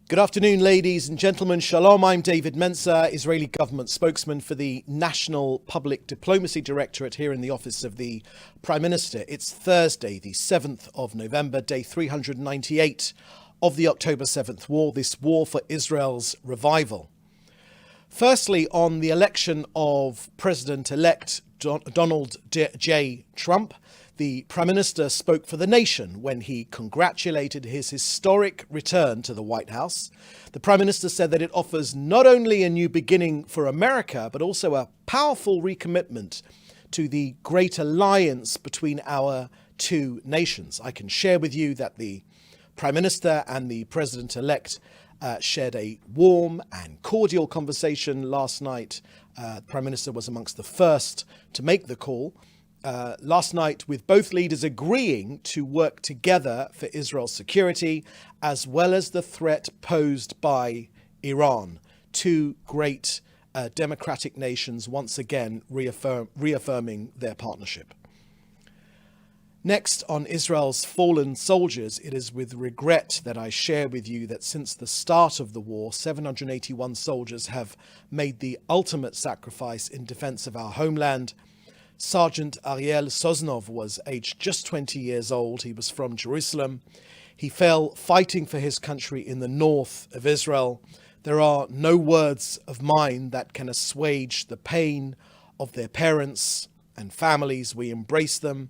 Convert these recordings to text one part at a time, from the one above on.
Good afternoon, ladies and gentlemen. Shalom, I'm David Mencer, Israeli government spokesman for the National Public Diplomacy Directorate here in the office of the Prime Minister. It's Thursday, the 7th of November, day 398 of the October 7th war, this war for Israel's revival. Firstly, on the election of President-elect Donald J. Trump, the Prime Minister spoke for the nation when he congratulated his historic return to the White House. The Prime Minister said that it offers not only a new beginning for America, but also a powerful recommitment to the great alliance between our two nations. I can share with you that the Prime Minister and the President-elect shared a warm and cordial conversation last night. The Prime Minister was amongst the first to make the call. Last night, with both leaders agreeing to work together for Israel's security, as well as the threat posed by Iran, two great democratic nations once again reaffirming their partnership. Next, on Israel's fallen soldiers, it is with regret that I share with you that since the start of the war, 781 soldiers have made the ultimate sacrifice in defense of our homeland. Sergeant Ariel Soznov was aged just 20 years old. He was from Jerusalem. He fell fighting for his country in the north of Israel. There are no words of mine that can assuage the pain of their parents and families. We embrace them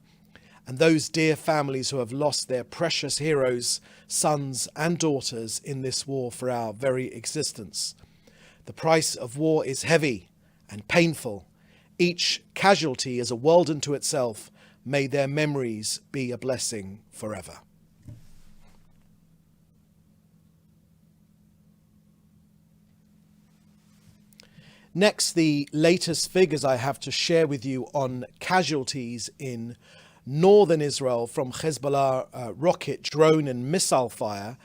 and those dear families who have lost their precious heroes, sons and daughters in this war for our very existence. The price of war is heavy and painful. Each casualty is a world unto itself. May their memories be a blessing forever. Next, the latest figures I have to share with you on casualties in northern Israel from Hezbollah rocket, drone and missile fire.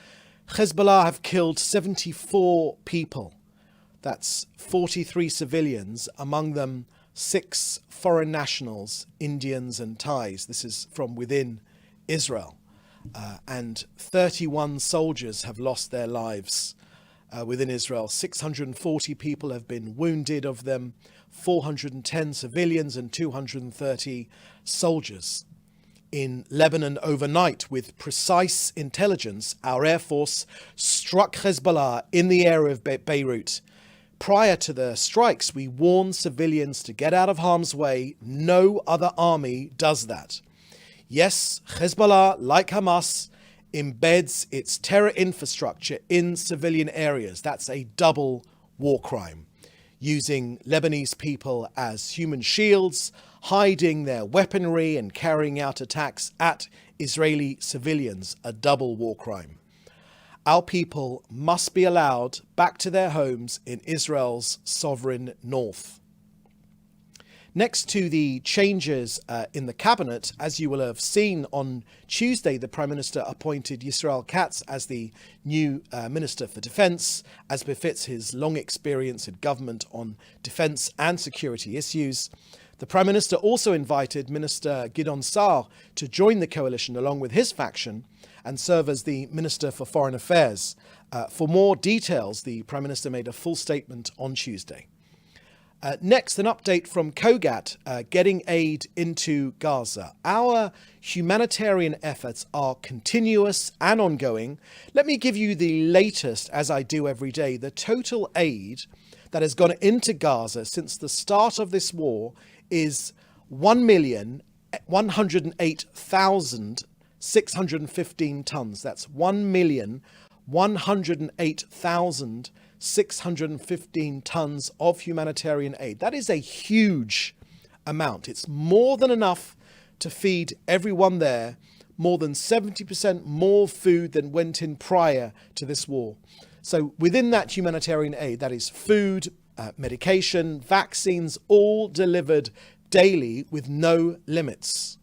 Hezbollah have killed 74 people. That's 43 civilians, among them 6 foreign nationals, Indians and Thais. This is from within Israel. And 31 soldiers have lost their lives within Israel. 640 people have been wounded, of them 410 civilians and 230 soldiers. In Lebanon overnight, with precise intelligence, our Air Force struck Hezbollah in the area of Beirut. Prior to the strikes, we warned civilians to get out of harm's way. No other army does that. Yes, Hezbollah, like Hamas, embeds its terror infrastructure in civilian areas. That's a double war crime. Using Lebanese people as human shields, hiding their weaponry and carrying out attacks at Israeli civilians, a double war crime. Our people must be allowed back to their homes in Israel's sovereign north. Next to the changes in the cabinet, as you will have seen on Tuesday, the Prime Minister appointed Yisrael Katz as the new Minister for Defence, as befits his long experience in government on defence and security issues. The Prime Minister also invited Minister Gideon Sa'ar to join the coalition along with his faction and serve as the Minister for Foreign Affairs. For more details, the Prime Minister made a full statement on Tuesday. Next, an update from Kogat, getting aid into Gaza. Our humanitarian efforts are continuous and ongoing. Let me give you the latest, as I do every day. The total aid that has gone into Gaza since the start of this war is 1,108,615 tons. That's 1,108,615 tons of humanitarian aid. That is a huge amount. It's more than enough to feed everyone there. More than 70% more food than went in prior to this war. So within that humanitarian aid, that is food, medication, vaccines, all delivered daily with no limits.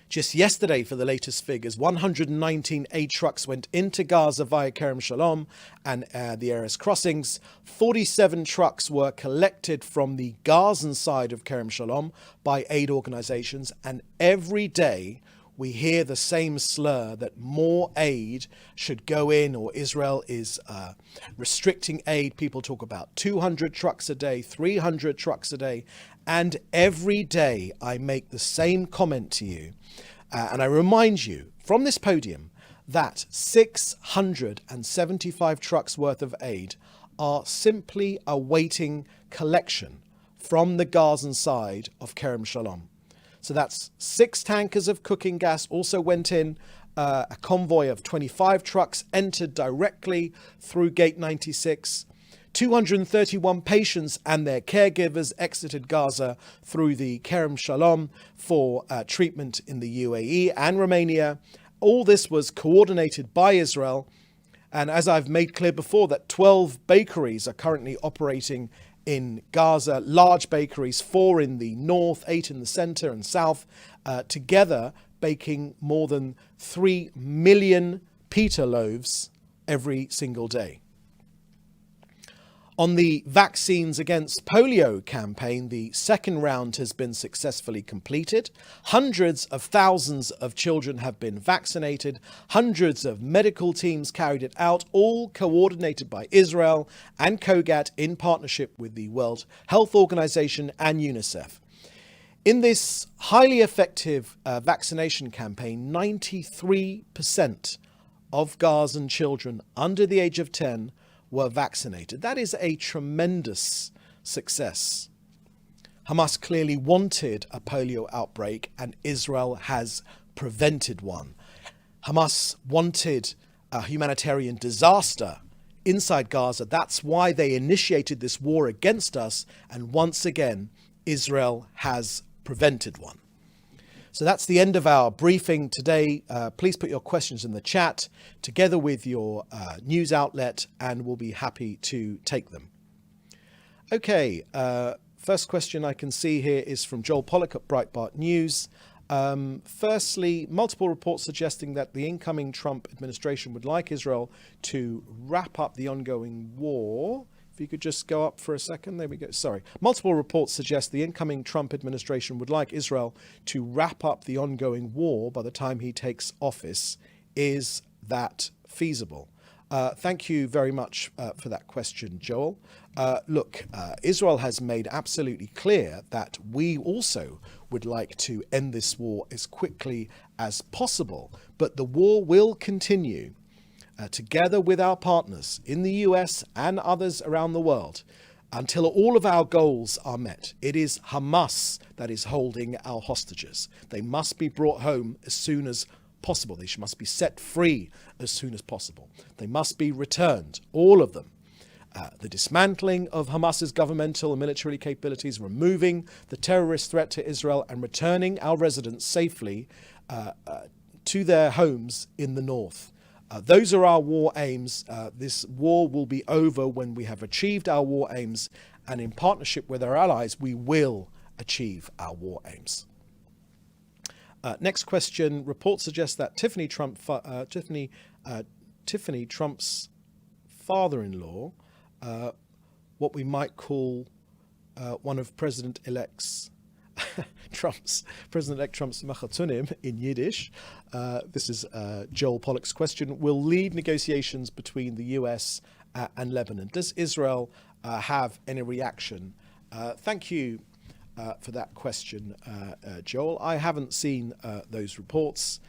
Just yesterday, for the latest figures, 119 aid trucks went into Gaza via Kerem Shalom and the Erez crossings. 47 trucks were collected from the Gazan side of Kerem Shalom by aid organizations. And every day we hear the same slur that more aid should go in, or Israel is restricting aid. People talk about 200 trucks a day, 300 trucks a day. And every day I make the same comment to you. And I remind you from this podium that 675 trucks worth of aid are simply awaiting collection from the Gazan side of Kerem Shalom. So that's 6 tankers of cooking gas also went in. A convoy of 25 trucks entered directly through Gate 96. 231 patients and their caregivers exited Gaza through the Kerem Shalom for treatment in the UAE and Romania. All this was coordinated by Israel. And as I've made clear before, that 12 bakeries are currently operating in Gaza, large bakeries, 4 in the north, 8 in the center and south, together baking more than 3 million pita loaves every single day. On the vaccines against polio campaign, the second round has been successfully completed. Hundreds of thousands of children have been vaccinated. Hundreds of medical teams carried it out, all coordinated by Israel and COGAT in partnership with the World Health Organization and UNICEF. In this highly effective vaccination campaign, 93% of Gazan children under the age of 10 were vaccinated. That is a tremendous success. Hamas clearly wanted a polio outbreak, and Israel has prevented one. Hamas wanted a humanitarian disaster inside Gaza. That's why they initiated this war against us, and once again, Israel has prevented one. So that's the end of our briefing today. Please put your questions in the chat together with your news outlet, and we'll be happy to take them. Okay, first question I can see here is from Joel Pollack at Breitbart News. Firstly, multiple reports suggesting that the incoming Trump administration would like Israel to wrap up the ongoing war. If you could just go up for a second. There we go. Sorry. Multiple reports suggest the incoming Trump administration would like Israel to wrap up the ongoing war by the time he takes office. Is that feasible? Thank you very much for that question, Joel. Look, Israel has made absolutely clear that we also would like to end this war as quickly as possible, but the war will continue. Together with our partners in the US and others around the world, until all of our goals are met. It is Hamas that is holding our hostages. They must be brought home as soon as possible. They must be set free as soon as possible. They must be returned, all of them. The dismantling of Hamas's governmental and military capabilities, removing the terrorist threat to Israel, and returning our residents safely to their homes in the north. Those are our war aims. This war will be over when we have achieved our war aims, and in partnership with our allies, we will achieve our war aims. Next question. Reports suggest that Tiffany Trump's father-in-law, what we might call one of President-elect Trump's Machatunim in Yiddish. This is Joel Pollack's question. Will lead negotiations between the US and Lebanon. Does Israel have any reaction? Thank you for that question, Joel. I haven't seen those reports.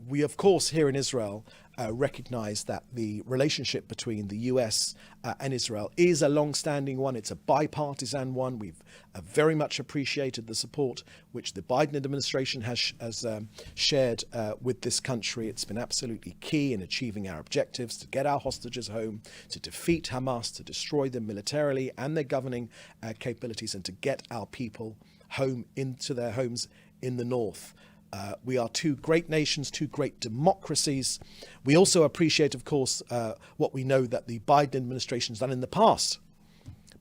We, of course, here in Israel, recognize that the relationship between the US and Israel is a long-standing one. It's a bipartisan one. We've very much appreciated the support which the Biden administration has shared with this country. It's been absolutely key in achieving our objectives to get our hostages home, to defeat Hamas, to destroy them militarily and their governing capabilities, and to get our people home into their homes in the north. We are two great nations, two great democracies. We also appreciate, of course, what we know that the Biden administration has done in the past.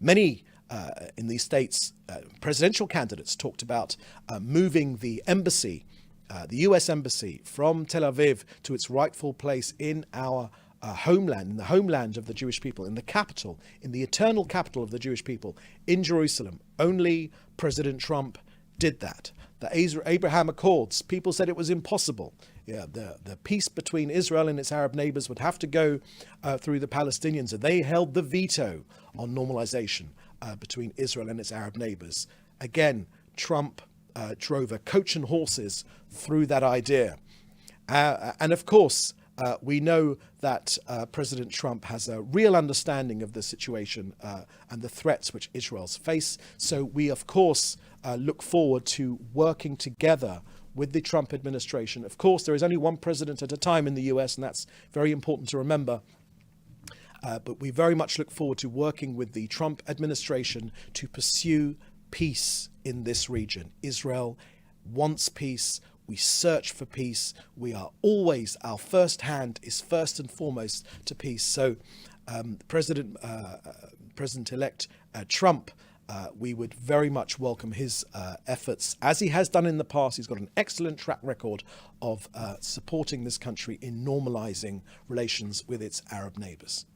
Many in these states, presidential candidates talked about moving the embassy, the US embassy, from Tel Aviv to its rightful place in our homeland, in the homeland of the Jewish people, in the capital, in the eternal capital of the Jewish people, in Jerusalem. Only President Trump did that. the Abraham Accords. People said it was impossible. Yeah, the peace between Israel and its Arab neighbors would have to go through the Palestinians, and they held the veto on normalization between Israel and its Arab neighbors. Again, Trump drove a coach and horses through that idea. And of course, we know that President Trump has a real understanding of the situation and the threats which Israel's face. So we, of course, look forward to working together with the Trump administration. Of course, there is only one president at a time in the US, and that's very important to remember. But we very much look forward to working with the Trump administration to pursue peace in this region. Israel wants peace. We search for peace. We are always, our first hand is first and foremost to peace. So President-elect Trump, we would very much welcome his efforts, as he has done in the past. He's got an excellent track record of supporting this country in normalizing relations with its Arab neighbors.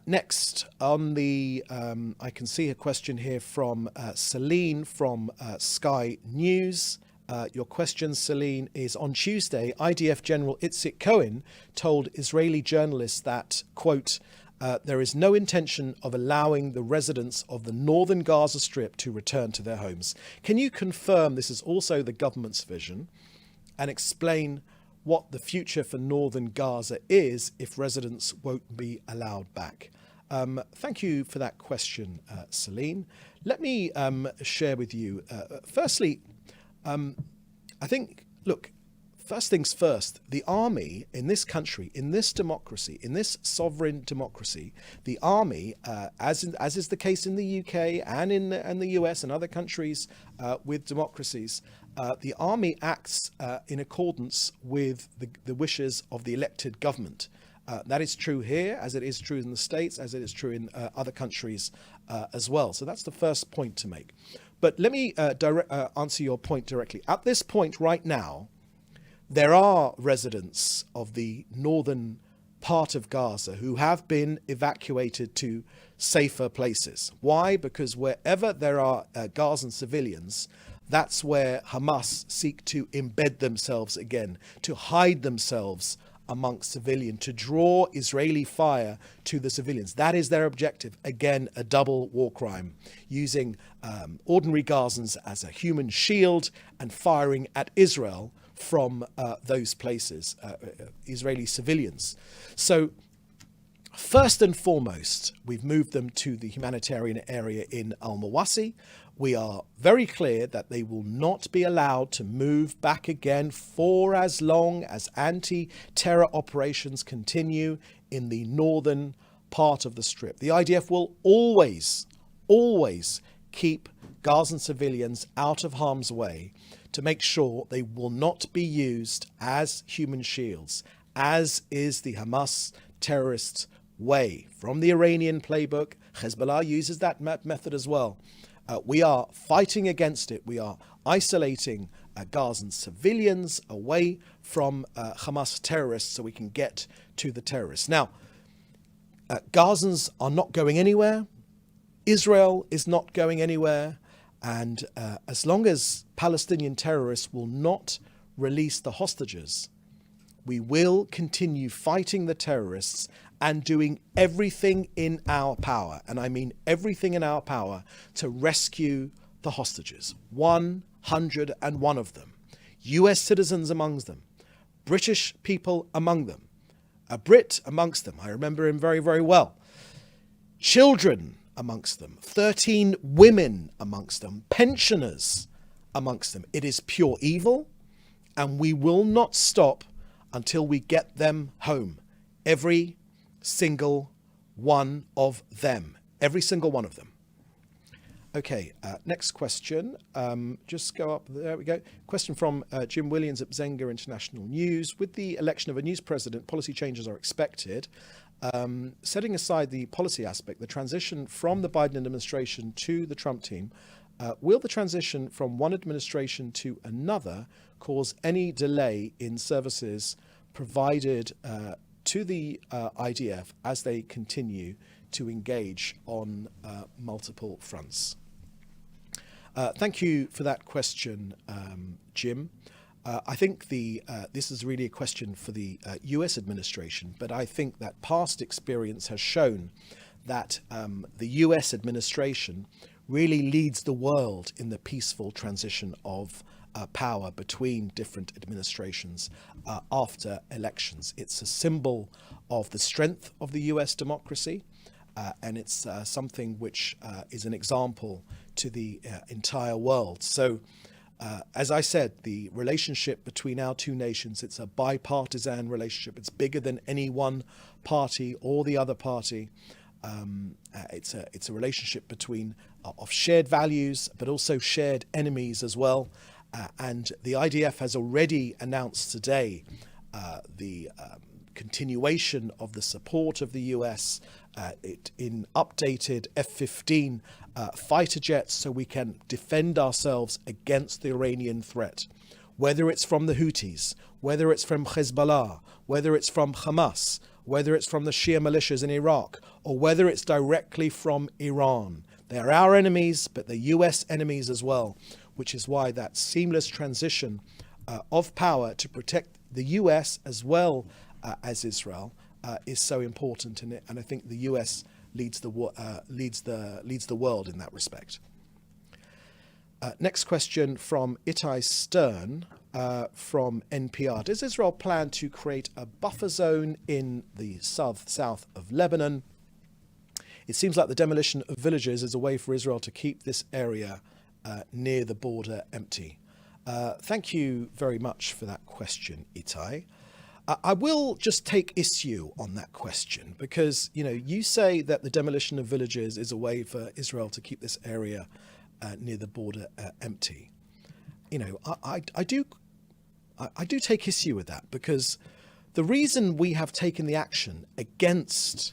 Next, on the, I can see a question here from Celine from Sky News. Your question, Celine, is on Tuesday, IDF General Itzik Cohen told Israeli journalists that, quote, there is no intention of allowing the residents of the northern Gaza Strip to return to their homes. Can you confirm this is also the government's vision and explain what the future for northern Gaza is if residents won't be allowed back? Thank you for that question, Celine. Let me share with you, firstly, I think, look, first things first, the army in this country, in this democracy, in this sovereign democracy, the army, as is the case in the UK and in the US and other countries with democracies, the army acts in accordance with the wishes of the elected government. That is true here, as it is true in the States, as it is true in other countries as well. So that's the first point to make. But let me answer your point directly. At this point right now, there are residents of the northern part of Gaza who have been evacuated to safer places. Why? Because wherever there are Gazan civilians, that's where Hamas seek to embed themselves again, to hide themselves amongst civilians, to draw Israeli fire to the civilians. That is their objective. Again, a double war crime, using ordinary Gazans as a human shield and firing at Israel from those places, Israeli civilians. So first and foremost, we've moved them to the humanitarian area in Al-Mawasi. We are very clear that they will not be allowed to move back again for as long as anti-terror operations continue in the northern part of the Strip. The IDF will always keep Gazan civilians out of harm's way to make sure they will not be used as human shields, as is the Hamas terrorist way. From the Iranian playbook, Hezbollah uses that method as well. We are fighting against it. We are isolating Gazan civilians away from Hamas terrorists so we can get to the terrorists. Now, Gazans are not going anywhere. Israel is not going anywhere. And as long as Palestinian terrorists will not release the hostages, we will continue fighting the terrorists and doing everything in our power, and I mean everything in our power, to rescue the hostages. 101 of them. US citizens amongst them. British people among them. A Brit amongst them. I remember him very, very well. Children amongst them. 13 women amongst them. Pensioners amongst them. It is pure evil, and we will not stop until we get them home. Every single one of them. Every single one of them. Okay, next question. Just go up. There we go. Question from Jim Williams at Zenga International News. With the election of a news president, policy changes are expected. Setting aside the policy aspect, the transition from the Biden administration to the Trump team, will the transition from one administration to another cause any delay in services provided to the IDF as they continue to engage on multiple fronts? Thank you for that question, Jim. I think this is really a question for the US administration, but I think that past experience has shown that the US administration really leads the world in the peaceful transition of power between different administrations after elections. It's a symbol of the strength of the US democracy, and it's something which is an example to the entire world. So, as I said, the relationship between our two nations, it's a bipartisan relationship. It's bigger than any one party or the other party. It's a relationship between of shared values, but also shared enemies as well. And the IDF has already announced today the continuation of the support of the US in updated F-15 fighter jets, so we can defend ourselves against the Iranian threat, whether it's from the Houthis, whether it's from Hezbollah, whether it's from Hamas, whether it's from the Shia militias in Iraq, or whether it's directly from Iran. They're our enemies, but they're US enemies as well, which is why that seamless transition of power to protect the US as well as Israel is so important in it, and I think the US leads the world in that respect. Next question from Itai Stern from NPR. Does Israel plan to create a buffer zone in the south of Lebanon? It seems like the demolition of villages is a way for Israel to keep this area near the border empty. Thank you very much for that question, Itai. I will just take issue on that question because, you say that the demolition of villages is a way for Israel to keep this area near the border empty. I do take issue with that because the reason we have taken the action against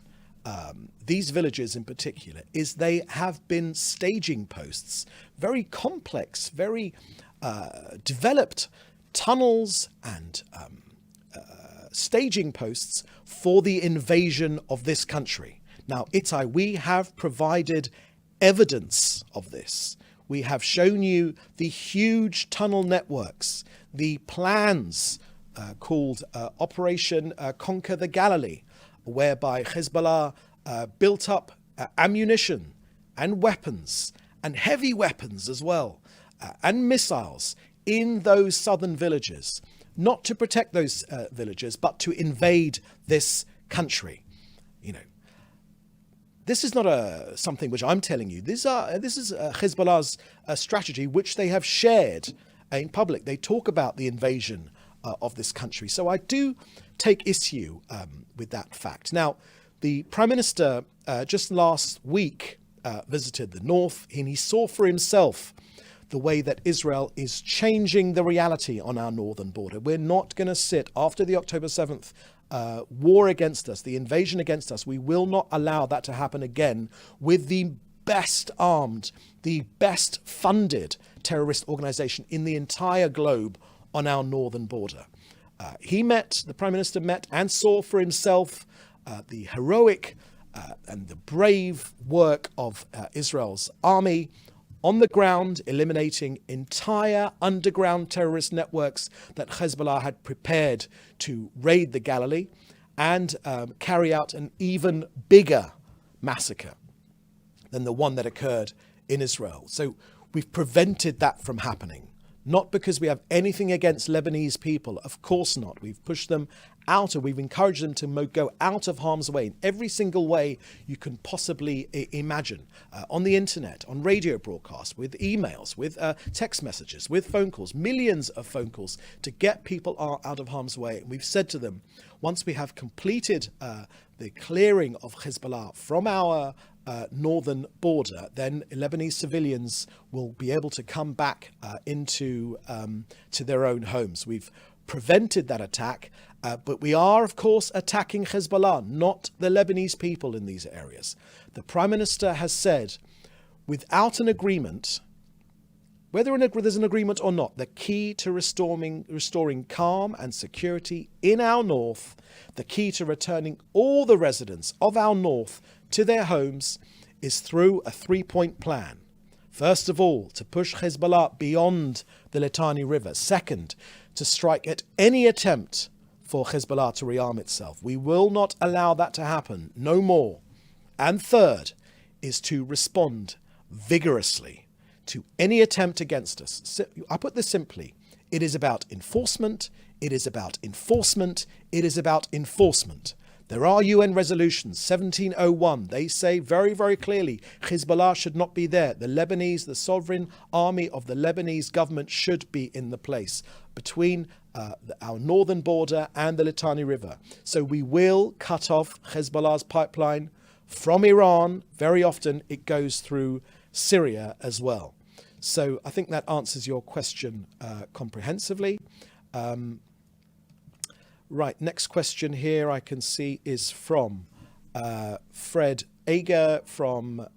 these villages in particular is they have been staging posts, very complex, very developed tunnels and staging posts for the invasion of this country. Now, Itai, we have provided evidence of this. We have shown you the huge tunnel networks, the plans called Operation Conquer the Galilee, whereby Hezbollah built up ammunition and weapons and heavy weapons as well, and missiles in those southern villages, not to protect those villages, but to invade this country. This is not something which I'm telling you. This is Hezbollah's strategy, which they have shared in public. They talk about the invasion of this country. So I do take issue with that fact. Now, the Prime Minister just last week visited the north, and he saw for himself the way that Israel is changing the reality on our northern border. We're not going to sit after the October 7th war against us, the invasion against us. We will not allow that to happen again with the best armed, the best funded terrorist organization in the entire globe on our northern border. The Prime Minister met and saw for himself the heroic and the brave work of Israel's army on the ground, eliminating entire underground terrorist networks that Hezbollah had prepared to raid the Galilee and carry out an even bigger massacre than the one that occurred in Israel. So we've prevented that from happening. Not because we have anything against Lebanese people. Of course not. We've pushed them out, or we've encouraged them to go out of harm's way in every single way you can possibly imagine. On the internet, on radio broadcasts, with emails, with text messages, with phone calls, millions of phone calls to get people out of harm's way. And we've said to them, once we have completed the clearing of Hezbollah from our northern border, then Lebanese civilians will be able to come back into to their own homes. We've prevented that attack, but we are, of course, attacking Hezbollah, not the Lebanese people in these areas. The Prime Minister has said, without an agreement, whether there's an agreement or not, the key to restoring calm and security in our north, the key to returning all the residents of our north to their homes is through a 3-point plan. First of all, to push Hezbollah beyond the Litani River. Second, to strike at any attempt for Hezbollah to rearm itself. We will not allow that to happen, no more. And third is to respond vigorously to any attempt against us. I put this simply. It is about enforcement. It is about enforcement. It is about enforcement. There are UN resolutions, 1701. They say very, very clearly, Hezbollah should not be there. The sovereign army of the Lebanese government should be in the place between our northern border and the Litani River. So we will cut off Hezbollah's pipeline from Iran. Very often it goes through Syria as well. So I think that answers your question comprehensively. Right, next question here I can see is from Fred Ager from,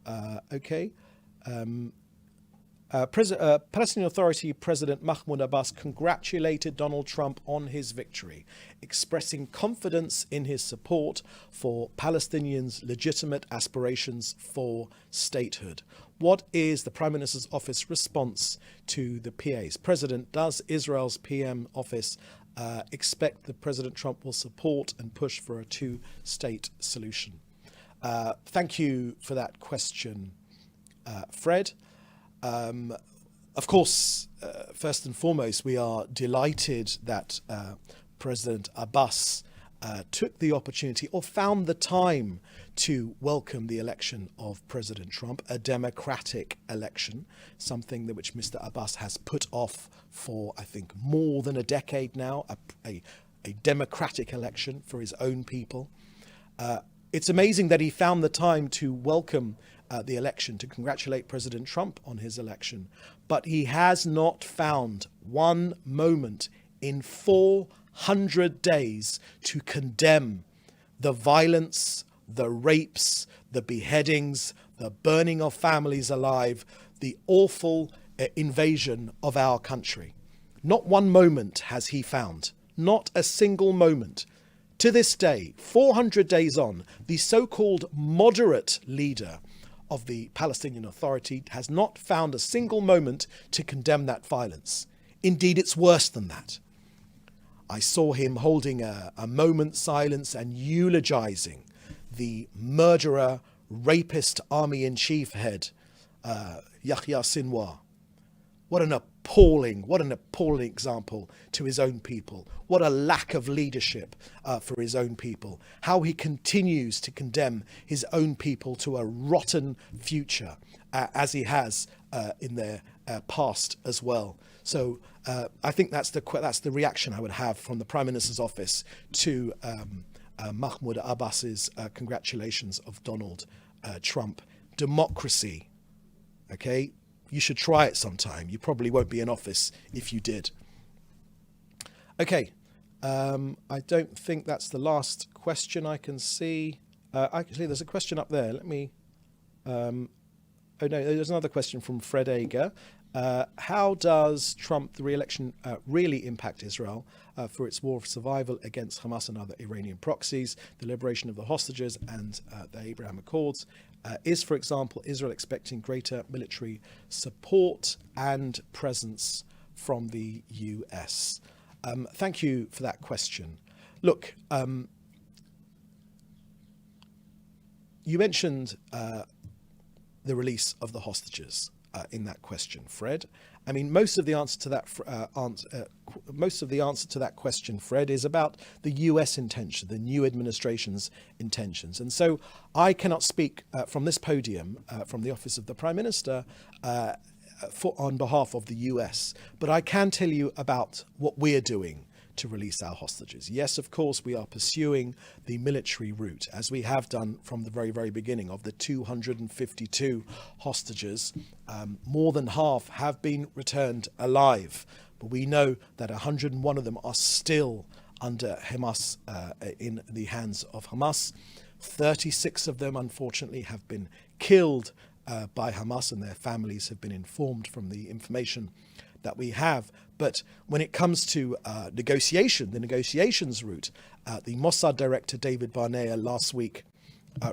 Palestinian Authority President Mahmoud Abbas congratulated Donald Trump on his victory, expressing confidence in his support for Palestinians' legitimate aspirations for statehood. What is the Prime Minister's office response to the PAs? President, does Israel's PM office expect that President Trump will support and push for a two-state solution? Thank you for that question, Fred. Of course, first and foremost, we are delighted that President Abbas took the opportunity or found the time to welcome the election of President Trump, a democratic election, something that which Mr. Abbas has put off for, I think, more than a decade now, a democratic election for his own people. It's amazing that he found the time to welcome the election, to congratulate President Trump on his election, but he has not found one moment in 400 days to condemn the violence, the rapes, the beheadings, the burning of families alive, the awful invasion of our country. Not one moment has he found, not a single moment. To this day, 400 days on, the so-called moderate leader of the Palestinian Authority has not found a single moment to condemn that violence. Indeed, it's worse than that. I saw him holding a moment's silence and eulogizing the murderer, rapist army-in-chief head, Yahya Sinwar. What an appalling example to his own people. What a lack of leadership for his own people. How he continues to condemn his own people to a rotten future, as he has in their past as well. So I think that's the reaction I would have from the Prime Minister's office to Mahmoud Abbas's congratulations of Donald Trump. Democracy, okay? You should try it sometime. You probably won't be in office if you did. Okay, I don't think that's the last question I can see. Actually, there's a question up there. Let me... oh no, there's another question from Fred Ager. How does Trump, the re-election, really impact Israel for its war of survival against Hamas and other Iranian proxies, the liberation of the hostages and the Abraham Accords? Is, for example, Israel expecting greater military support and presence from the US? Thank you for that question. Look, you mentioned the release of the hostages in that question, Fred. I mean, most of the answer to that question, Fred, is about the US intention, the new administration's intentions. And so I cannot speak from this podium, from the office of the Prime Minister, on behalf of the US, but I can tell you about what we're doing to release our hostages. Yes, of course, we are pursuing the military route, as we have done from the very, very beginning. Of the 252 hostages, more than half have been returned alive. But we know that 101 of them are still under Hamas, in the hands of Hamas. 36 of them, unfortunately, have been killed by Hamas, and their families have been informed from the information that we have. But when it comes to the negotiations route, the Mossad director David Barnea last week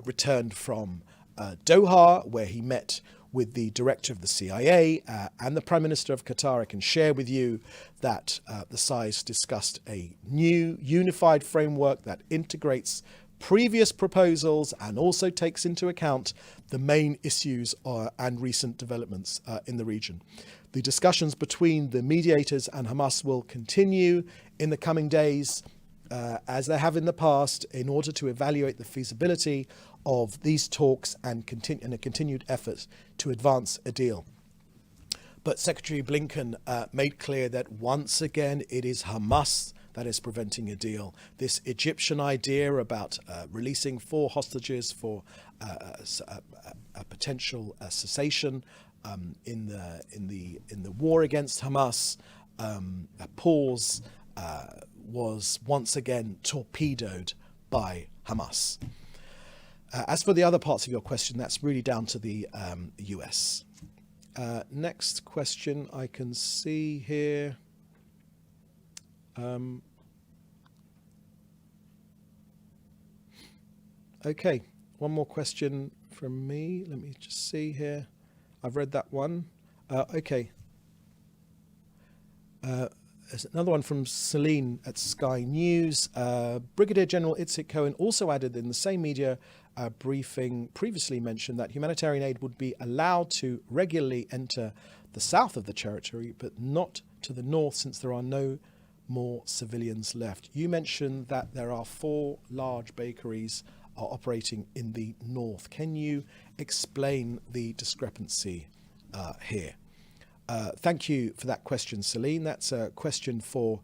returned from Doha, where he met with the director of the CIA and the Prime Minister of Qatar. I can share with you that the sides discussed a new unified framework that integrates previous proposals and also takes into account the main issues and recent developments in the region. The discussions between the mediators and Hamas will continue in the coming days, as they have in the past, in order to evaluate the feasibility of these talks and a continued effort to advance a deal. But Secretary Blinken made clear that once again it is Hamas that is preventing a deal. This Egyptian idea about releasing 4 hostages for a potential cessation in the war against Hamas, a pause, was once again torpedoed by Hamas. As for the other parts of your question, that's really down to the US. Next question I can see here. Okay, one more question from me. Let me just see here. I've read that one. Okay. There's another one from Celine at Sky News. Brigadier General Itzik Cohen also added in the same media briefing previously mentioned that humanitarian aid would be allowed to regularly enter the south of the territory, but not to the north, since there are no more civilians left. You mentioned that there are 4 large bakeries operating in the north. Can you explain the discrepancy here? Thank you for that question, Celine. That's a question for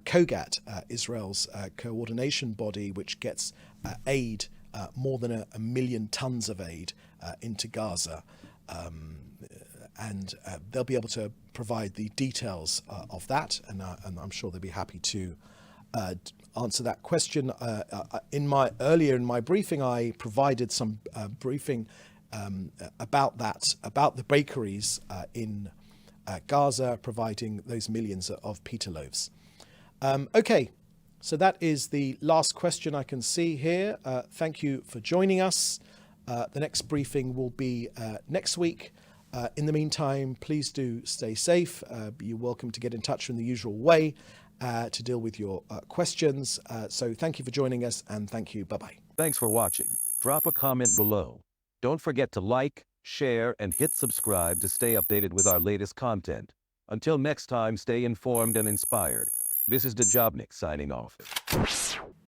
COGAT, Israel's coordination body, which gets aid, more than a million tons of aid into Gaza. And they'll be able to provide the details of that, and I'm sure they'll be happy to answer that question. In my briefing, I provided some briefing about the bakeries in Gaza, providing those millions of pita loaves. Okay, so that is the last question I can see here. Thank you for joining us. The next briefing will be next week. In the meantime, please do stay safe. You're welcome to get in touch in the usual way to deal with your questions. So thank you for joining us, and thank you. Bye-bye. Thanks for watching. Drop a comment below. Don't forget to like, share, and hit subscribe to stay updated with our latest content. Until next time, stay informed and inspired. This is DaJobnik signing off.